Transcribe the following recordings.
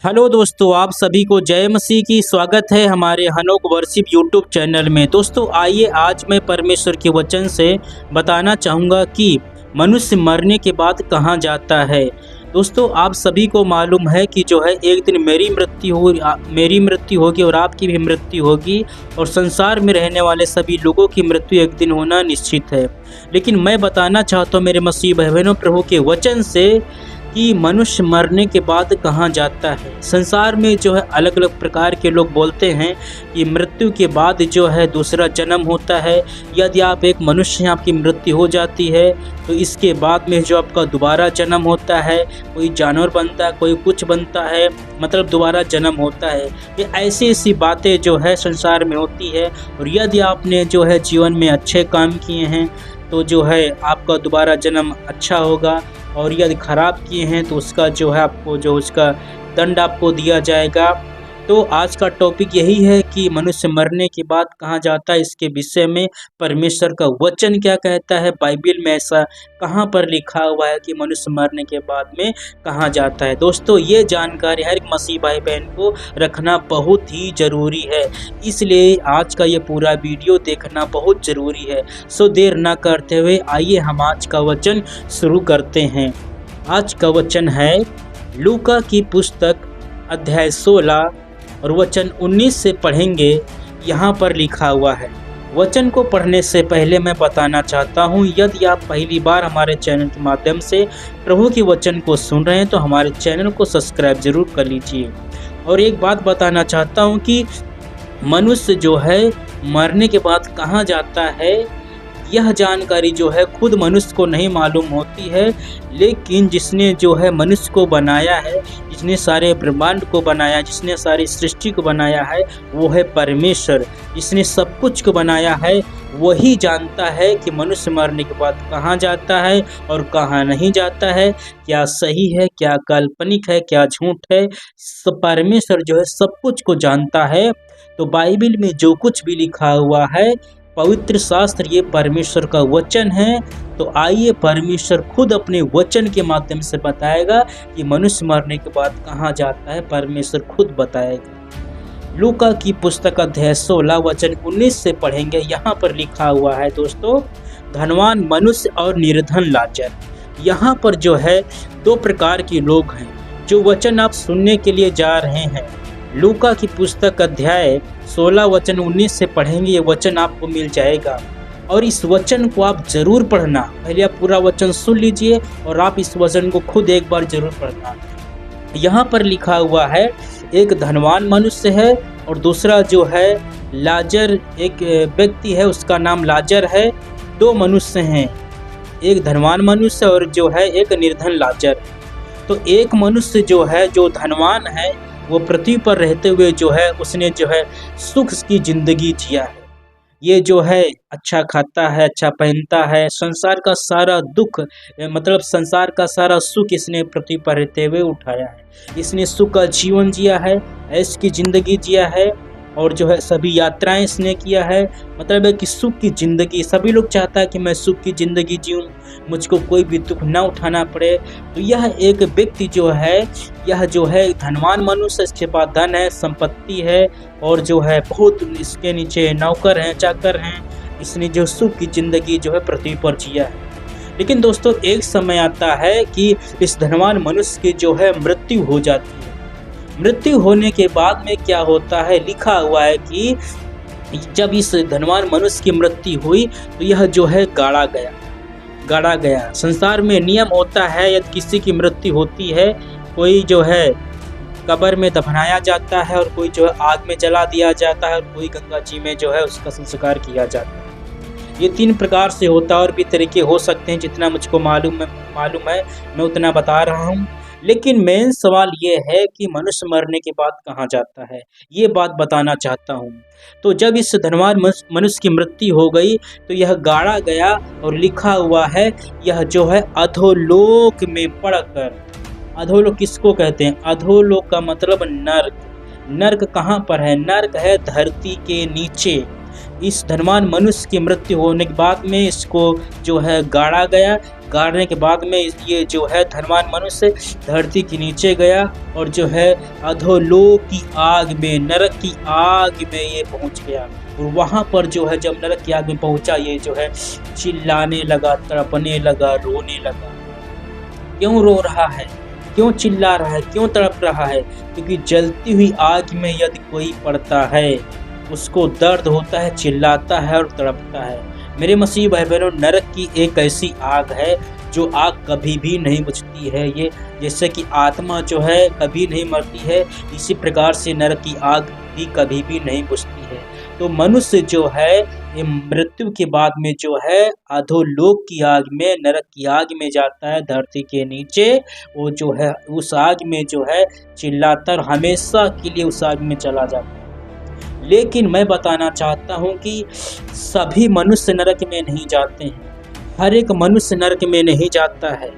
Hello दोस्तों, आप सभी को जय मसीह की स्वागत है हमारे हनोक वर्शिप यूट्यूब चैनल में। दोस्तों आइए आज मैं परमेश्वर के वचन से बताना चाहूँगा कि मनुष्य मरने के बाद कहाँ जाता है। दोस्तों आप सभी को मालूम है कि जो है एक दिन मेरी मृत्यु होगी और आपकी भी मृत्यु होगी और संसार में रहने वाले सभी लोगों की मृत्यु एक दिन होना निश्चित है। लेकिन मैं बताना चाहता हूँ मेरे मसीह भाई बहनों प्रभु के वचन से कि मनुष्य मरने के बाद कहाँ जाता है। संसार में जो है अलग अलग प्रकार के लोग बोलते हैं कि मृत्यु के बाद जो है दूसरा जन्म होता है। यदि आप एक मनुष्य हैं, आपकी मृत्यु हो जाती है तो इसके बाद में जो आपका दोबारा जन्म होता है, कोई जानवर बनता है, कोई कुछ बनता है, मतलब दोबारा जन्म होता है। ये ऐसी ऐसी बातें जो है संसार में होती है। और यदि आपने जो है जीवन में अच्छे काम किए हैं तो जो है आपका दोबारा जन्म अच्छा होगा, और यदि खराब किए हैं तो उसका जो है आपको जो उसका दंड आपको दिया जाएगा। तो आज का टॉपिक यही है कि मनुष्य मरने के बाद कहाँ जाता है। इसके विषय में परमेश्वर का वचन क्या कहता है, बाइबल में ऐसा कहाँ पर लिखा हुआ है कि मनुष्य मरने के बाद में कहाँ जाता है। दोस्तों ये जानकारी हर एक मसीह भाई बहन को रखना बहुत ही ज़रूरी है, इसलिए आज का ये पूरा वीडियो देखना बहुत ज़रूरी है। सो देर ना करते हुए आइए हम आज का वचन शुरू करते हैं। आज का वचन है लूका की पुस्तक अध्याय 16 और वचन 19 से पढ़ेंगे। यहाँ पर लिखा हुआ है। वचन को पढ़ने से पहले मैं बताना चाहता हूँ, यदि आप पहली बार हमारे चैनल के माध्यम से प्रभु के वचन को सुन रहे हैं तो हमारे चैनल को सब्सक्राइब जरूर कर लीजिए। और एक बात बताना चाहता हूँ कि मनुष्य जो है मरने के बाद कहाँ जाता है, यह जानकारी जो है खुद मनुष्य को नहीं मालूम होती है, लेकिन जिसने जो है मनुष्य को बनाया है, जिसने सारे ब्रह्मांड को बनाया, जिसने सारी सृष्टि को बनाया है, वो है परमेश्वर। जिसने सब कुछ को बनाया है वही जानता है कि मनुष्य मरने के बाद कहाँ जाता है और कहाँ नहीं जाता है, क्या सही है, क्या काल्पनिक है, क्या झूठ है। सब परमेश्वर जो है सब कुछ को जानता है। तो बाइबल में जो कुछ भी लिखा हुआ है, पवित्र शास्त्र ये परमेश्वर का वचन है। तो आइए परमेश्वर खुद अपने वचन के माध्यम से बताएगा कि मनुष्य मरने के बाद कहाँ जाता है, परमेश्वर खुद बताएगा। लूका की पुस्तक अध्याय 16 वचन 19 से पढ़ेंगे। यहाँ पर लिखा हुआ है दोस्तों, धनवान मनुष्य और निर्धन लाजर। यहाँ पर जो है दो प्रकार के लोग हैं। जो वचन आप सुनने के लिए जा रहे हैं, लूका की पुस्तक अध्याय 16 वचन 19 से पढ़ेंगे, ये वचन आपको मिल जाएगा। और इस वचन को आप जरूर पढ़ना। पहले आप पूरा वचन सुन लीजिए और आप इस वचन को खुद एक बार जरूर पढ़ना। यहाँ पर लिखा हुआ है, एक धनवान मनुष्य है और दूसरा जो है लाजर, एक व्यक्ति है उसका नाम लाजर है। दो मनुष्य हैं, एक धनवान मनुष्य और जो है एक निर्धन लाजर। तो एक मनुष्य जो है, जो धनवान है, वो पृथ्वी पर रहते हुए जो है उसने जो है सुख की जिंदगी जिया है। ये जो है अच्छा खाता है, अच्छा पहनता है, संसार का सारा दुख मतलब संसार का सारा सुख इसने पृथ्वी पर रहते हुए उठाया है। इसने सुख का जीवन जिया है, ऐश की जिंदगी जिया है और जो है सभी यात्राएं इसने किया है। मतलब है कि सुख की ज़िंदगी, सभी लोग चाहता है कि मैं सुख की ज़िंदगी जीऊँ, मुझको कोई भी दुख ना उठाना पड़े। तो यह एक व्यक्ति जो है, यह जो है धनवान मनुष्य, इसके पास धन है, संपत्ति है और जो है बहुत इसके नीचे नौकर हैं, चाकर हैं। इसने जो सुख की ज़िंदगी जो है पृथ्वी पर जिया है। लेकिन दोस्तों एक समय आता है कि इस धनवान मनुष्य की जो है मृत्यु हो जाती है। मृत्यु होने के बाद में क्या होता है, लिखा हुआ है कि जब इस धनवान मनुष्य की मृत्यु हुई तो यह जो है गाड़ा गया। संसार में नियम होता है, यदि किसी की मृत्यु होती है, कोई जो है कब्र में दफनाया जाता है और कोई जो है आग में जला दिया जाता है और कोई गंगा जी में जो है उसका संस्कार किया जाता है। ये 3 प्रकार से होता है, और भी तरीके हो सकते हैं। जितना मुझको मालूम है मैं उतना बता रहा हूँ। लेकिन मेन सवाल ये है कि मनुष्य मरने के बाद कहाँ जाता है, ये बात बताना चाहता हूँ। तो जब इस धनवान मनुष्य की मृत्यु हो गई तो यह गाड़ा गया और लिखा हुआ है, यह जो है अधोलोक में पड़कर। अधोलोक किसको कहते हैं? अधोलोक का मतलब नर्क। नर्क कहाँ पर है? नर्क है धरती के नीचे। इस धनवान मनुष्य की मृत्यु होने के बाद में इसको जो है गाड़ा गया। गाड़ने के बाद में ये जो है धनवान मनुष्य धरती के नीचे गया और जो है अधोलोक की आग में, नरक की आग में ये पहुंच गया। और वहाँ पर जो है जब नरक की आग में पहुंचा, ये जो है चिल्लाने लगा, तड़पने लगा, रोने लगा। क्यों रो रहा है, क्यों चिल्ला रहा है, क्यों तड़प रहा है? क्योंकि जलती हुई आग में यदि कोई पड़ता है उसको दर्द होता है, चिल्लाता है और तड़पता है। मेरे मसीह भाई बहनों, नरक की एक ऐसी आग है जो आग कभी भी नहीं बुझती है। ये जैसे कि आत्मा जो है कभी नहीं मरती है, इसी प्रकार से नरक की आग भी कभी भी नहीं बुझती है। तो मनुष्य जो है ये मृत्यु के बाद में जो है अधोलोक की आग में, नरक की आग में जाता है, धरती के नीचे। वो जो है उस आग में जो है चिल्लाता और हमेशा के लिए उस आग में चला जाता है। लेकिन मैं बताना चाहता हूँ कि सभी मनुष्य नरक में नहीं जाते हैं, हर एक मनुष्य नरक में नहीं जाता है।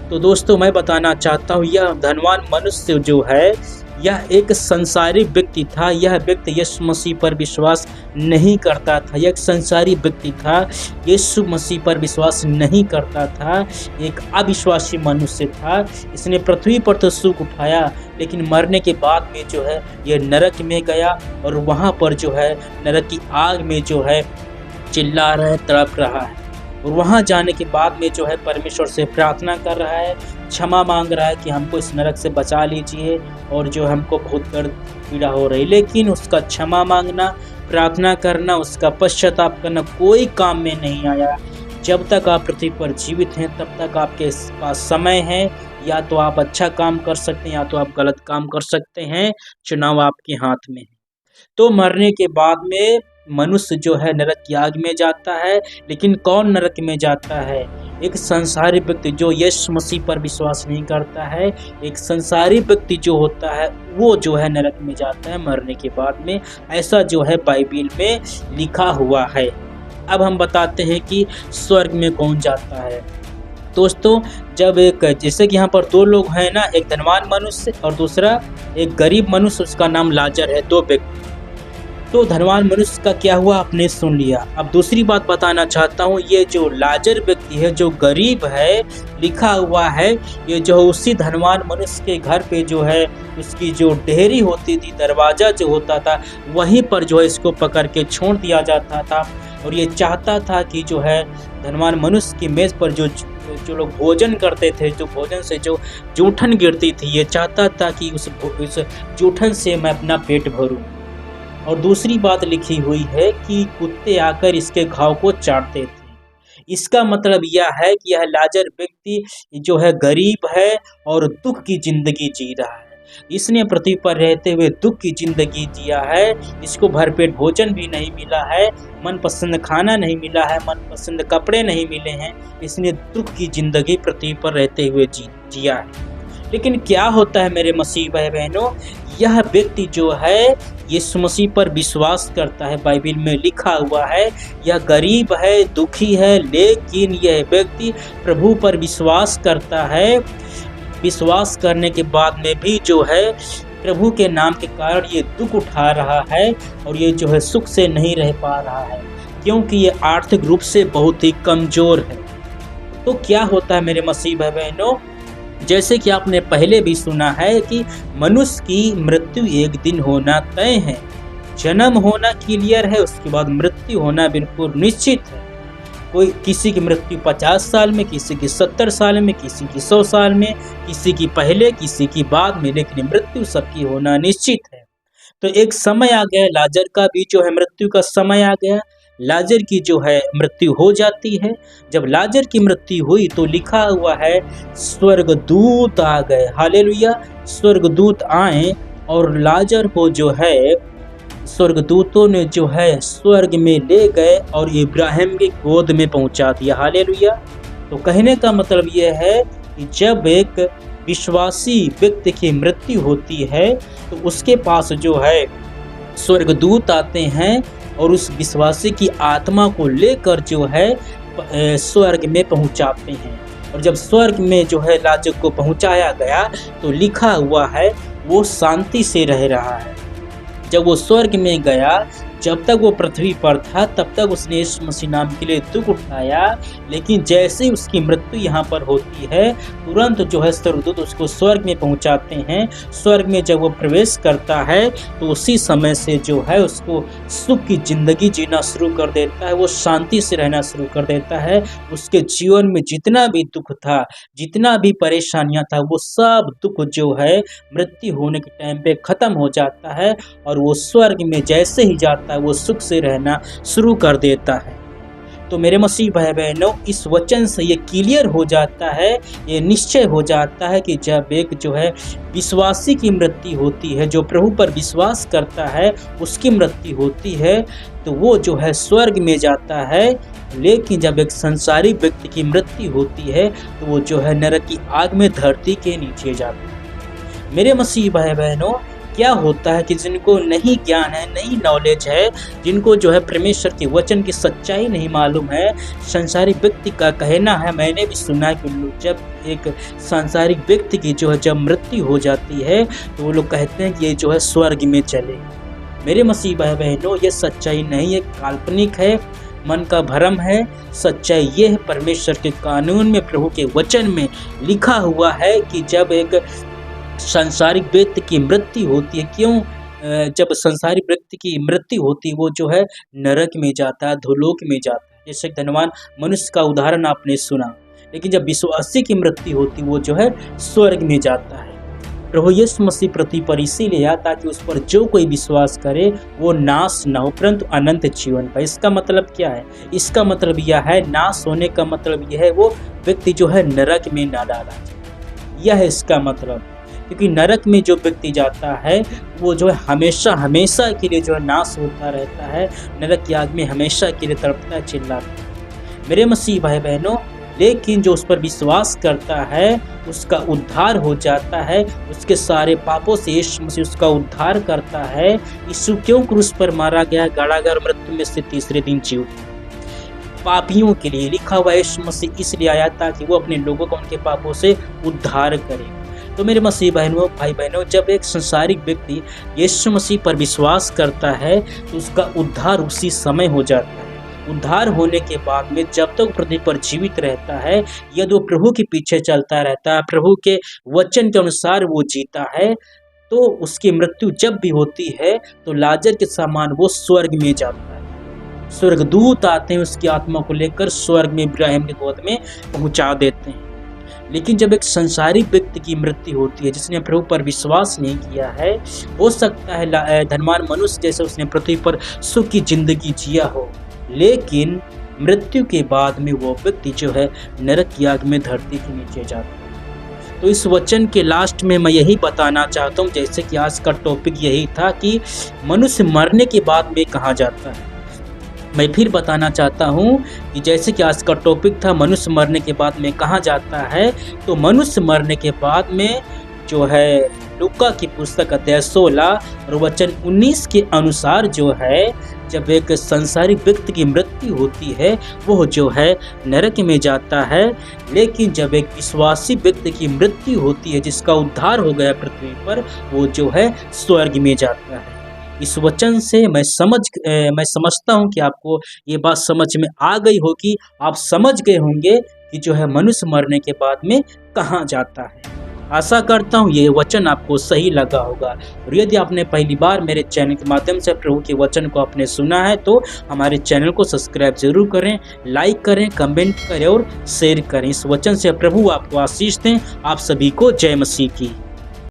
तो दोस्तों मैं बताना चाहता हूँ, यह धनवान मनुष्य जो है यह एक संसारी व्यक्ति था। यह व्यक्ति यीशु मसीह पर विश्वास नहीं करता था। यह एक संसारी व्यक्ति था, यीशु मसीह पर विश्वास नहीं करता था, एक अविश्वासी मनुष्य था। इसने पृथ्वी पर तो सुख उठाया, लेकिन मरने के बाद में जो है यह नरक में गया और वहाँ पर जो है नरक की आग में जो है चिल्ला रहा है, तड़प रहा है। और वहाँ जाने के बाद में जो है परमेश्वर से प्रार्थना कर रहा है, क्षमा मांग रहा है कि हमको इस नरक से बचा लीजिए और जो हमको बहुत दर्द पीड़ा हो रही। लेकिन उसका क्षमा मांगना, प्रार्थना करना, उसका पश्चाताप करना कोई काम में नहीं आया। जब तक आप पृथ्वी पर जीवित हैं तब तक आपके पास समय है, या तो आप अच्छा काम कर सकते हैं या तो आप गलत काम कर सकते हैं। चुनाव आपके हाथ में है। तो मरने के बाद में मनुष्य जो है नरक की आग में जाता है। लेकिन कौन नरक में जाता है? एक संसारी व्यक्ति जो यीशु मसीह पर विश्वास नहीं करता है। एक संसारी व्यक्ति जो होता है वो जो है नरक में जाता है मरने के बाद में। ऐसा जो है बाइबिल में लिखा हुआ है। अब हम बताते हैं कि स्वर्ग में कौन जाता है। दोस्तों जब एक, जैसे कि यहाँ पर दो लोग हैं ना, एक धनवान मनुष्य और दूसरा एक गरीब मनुष्य, उसका नाम लाजर है, दो व्यक्ति। तो धनवान मनुष्य का क्या हुआ आपने सुन लिया। अब दूसरी बात बताना चाहता हूँ, ये जो लाजर व्यक्ति है, जो गरीब है, लिखा हुआ है ये जो उसी धनवान मनुष्य के घर पे जो है उसकी जो डेहरी होती थी, दरवाज़ा जो होता था, वहीं पर जो है इसको पकड़ के छोड़ दिया जाता था। और ये चाहता था कि जो है धनवान मनुष्य की मेज़ पर जो लोग भोजन करते थे, जो भोजन से जो जूठन गिरती थी, ये चाहता था कि उस जूठन से मैं अपना पेट भरूं। और दूसरी बात लिखी हुई है कि कुत्ते आकर इसके घाव को चाटते थे। इसका मतलब यह है कि यह लाजर व्यक्ति जो है गरीब है और दुख की जिंदगी जी रहा है। इसने पृथ्वी पर रहते हुए दुख की जिंदगी जिया है। इसको भरपेट भोजन भी नहीं मिला है, मनपसंद खाना नहीं मिला है, मनपसंद कपड़े नहीं मिले हैं। इसने दुख की जिंदगी पृथ्वी पर रहते हुए जिया है। लेकिन क्या होता है मेरे मसीह भाई बहनों, यह व्यक्ति जो है यीशु मसीह पर विश्वास करता है। बाइबिल में लिखा हुआ है यह गरीब है, दुखी है, लेकिन यह व्यक्ति प्रभु पर विश्वास करता है। विश्वास करने के बाद में भी जो है प्रभु के नाम के कारण ये दुख उठा रहा है और ये जो है सुख से नहीं रह पा रहा है, क्योंकि ये आर्थिक रूप से बहुत ही कमज़ोर है। तो क्या होता है मेरे मसीह भाई बहनों, जैसे कि आपने पहले भी सुना है कि मनुष्य की मृत्यु एक दिन होना तय है। जन्म होना क्लियर है, उसके बाद मृत्यु होना बिल्कुल निश्चित है। कोई किसी की मृत्यु 50 साल में, किसी की 70 साल में, किसी की 100 साल में, किसी की पहले, किसी की बाद में, लेकिन मृत्यु सबकी होना निश्चित है। तो एक समय आ गया, लाजर का भी जो है मृत्यु का समय आ गया। लाजर की जो है मृत्यु हो जाती है। जब लाजर की मृत्यु हुई तो लिखा हुआ है स्वर्गदूत आ गए। हालेलुया। स्वर्गदूत आए और लाजर को जो है स्वर्गदूतों ने जो है स्वर्ग में ले गए और इब्राहिम की गोद में पहुंचा दिया। हालेलुया। तो कहने का मतलब यह है कि जब एक विश्वासी व्यक्ति की मृत्यु होती है तो उसके पास जो है स्वर्गदूत आते हैं और उस विश्वासी की आत्मा को लेकर जो है स्वर्ग में पहुंचाते हैं। और जब स्वर्ग में जो है लाजर को पहुंचाया गया तो लिखा हुआ है वो शांति से रह रहा है। जब वो स्वर्ग में गया जब तक वो पृथ्वी पर था तब तक उसने यीशु मसीह नाम के लिए दुख उठाया, लेकिन जैसे ही उसकी मृत्यु यहाँ पर होती है तुरंत जो है स्वर्गदूत उसको स्वर्ग में पहुँचाते हैं। स्वर्ग में जब वो प्रवेश करता है तो उसी समय से जो है उसको सुख की ज़िंदगी जीना शुरू कर देता है, वो शांति से रहना शुरू कर देता है। उसके जीवन में जितना भी दुख था, जितना भी परेशानियाँ था, वो सब दुख जो है मृत्यु होने के टाइम पे ख़त्म हो जाता है और वो स्वर्ग में जैसे ही जाता है वो सुख से रहना शुरू कर देता है। तो मेरे मसीह भाई बहनों, इस वचन से ये क्लियर हो जाता है, ये निश्चय हो जाता है कि जब एक जो है विश्वासी की मृत्यु होती है, जो प्रभु पर विश्वास करता है उसकी मृत्यु होती है तो वो जो है स्वर्ग में जाता है। लेकिन जब एक संसारी व्यक्ति की मृत्यु होती है तो वो जो है नरक की आग में धरती के नीचे जाता है। मेरे मसीह भाई बहनों, क्या होता है कि जिनको नहीं ज्ञान है, नहीं नॉलेज है, जिनको जो है परमेश्वर के वचन की सच्चाई नहीं मालूम है, संसारी व्यक्ति का कहना है, मैंने भी सुना है कि जब एक सांसारिक व्यक्ति की जो है जब मृत्यु हो जाती है तो वो लोग कहते हैं कि ये जो है स्वर्ग में चले। मेरे मसीह भाई बहनों, ये सच्चाई नहीं है, काल्पनिक है, मन का भ्रम है। सच्चाई ये है, परमेश्वर के कानून में, प्रभु के वचन में लिखा हुआ है कि जब एक संसारिक व्यक्ति की मृत्यु होती है, जब संसारिक व्यक्ति की मृत्यु होती है वो जो है नरक में जाता है, धुलोक में जाता है। जैसे धनवान मनुष्य का उदाहरण आपने सुना, लेकिन जब विश्वासी की मृत्यु होती वो जो है स्वर्ग में जाता है। प्रभु यीशु मसीह पृथ्वी पर इसीलिए आया ताकि उस पर जो कोई विश्वास करे वो नाश न हो परंतु अनंत जीवन पाए। इसका मतलब क्या है? इसका मतलब यह है, नाश होने का मतलब यह है वो व्यक्ति जो है नरक में ना डाला जाए, यह है इसका मतलब। क्योंकि नरक में जो व्यक्ति जाता है वो जो है हमेशा हमेशा के लिए जो है नाश होता रहता है, नरक की आग में हमेशा के लिए तड़पता है, चिल्लाता है। मेरे मसीह भाई बहनों, लेकिन जो उस पर विश्वास करता है उसका उद्धार हो जाता है, उसके सारे पापों से यीशु मसीह उसका उद्धार करता है। यीशु क्यों क्रूस पर मारा गया, गाड़ा गया, मृत्यु में से तीसरे दिन जी उठा? पापियों के लिए लिखा हुआ यीशु मसीह इसलिए आया ताकि वो अपने लोगों को उनके पापों से उद्धार करे। तो मेरे मसीह बहनों, भाई बहनों, जब एक संसारिक व्यक्ति यीशु मसीह पर विश्वास करता है तो उसका उद्धार उसी समय हो जाता है। उद्धार होने के बाद में जब तक पृथ्वी पर जीवित रहता है, यदि वो प्रभु के पीछे चलता रहता है, प्रभु के वचन के अनुसार वो जीता है, तो उसकी मृत्यु जब भी होती है तो लाजर के समान वो स्वर्ग में जाता है। स्वर्गदूत आते हैं उसकी आत्मा को लेकर स्वर्ग में इब्राहिम के गोद में पहुंचा देते हैं। लेकिन जब एक संसारिक व्यक्ति की मृत्यु होती है जिसने प्रभु पर विश्वास नहीं किया है, हो सकता है धनवान मनुष्य जैसे उसने पृथ्वी पर सुख की जिंदगी जिया हो, लेकिन मृत्यु के बाद में वो व्यक्ति जो है नरक की आग में धरती के नीचे जाता है। तो इस वचन के लास्ट में मैं यही बताना चाहता हूँ, जैसे कि आज का टॉपिक यही था कि मनुष्य मरने के बाद में कहाँ जाता है। मैं फिर बताना चाहता हूँ कि जैसे कि आज का टॉपिक था मनुष्य मरने के बाद में कहाँ जाता है, तो मनुष्य मरने के बाद में जो है लूका की पुस्तक अध्याय 16 और वचन 19 के अनुसार जो है जब एक संसारिक व्यक्ति की मृत्यु होती है वो जो है नरक में जाता है। लेकिन जब एक विश्वासी व्यक्ति की मृत्यु होती है जिसका उद्धार हो गया पृथ्वी पर, वो जो है स्वर्ग में जाता है। इस वचन से मैं समझता हूँ कि आपको ये बात समझ में आ गई होगी, आप समझ गए होंगे कि जो है मनुष्य मरने के बाद में कहाँ जाता है। आशा करता हूँ ये वचन आपको सही लगा होगा। और यदि आपने पहली बार मेरे चैनल के माध्यम से प्रभु के वचन को आपने सुना है तो हमारे चैनल को सब्सक्राइब जरूर करें, लाइक करें, कमेंट करें और शेयर करें। इस वचन से प्रभु आपको आशीष दें। आप सभी को जय मसीह की।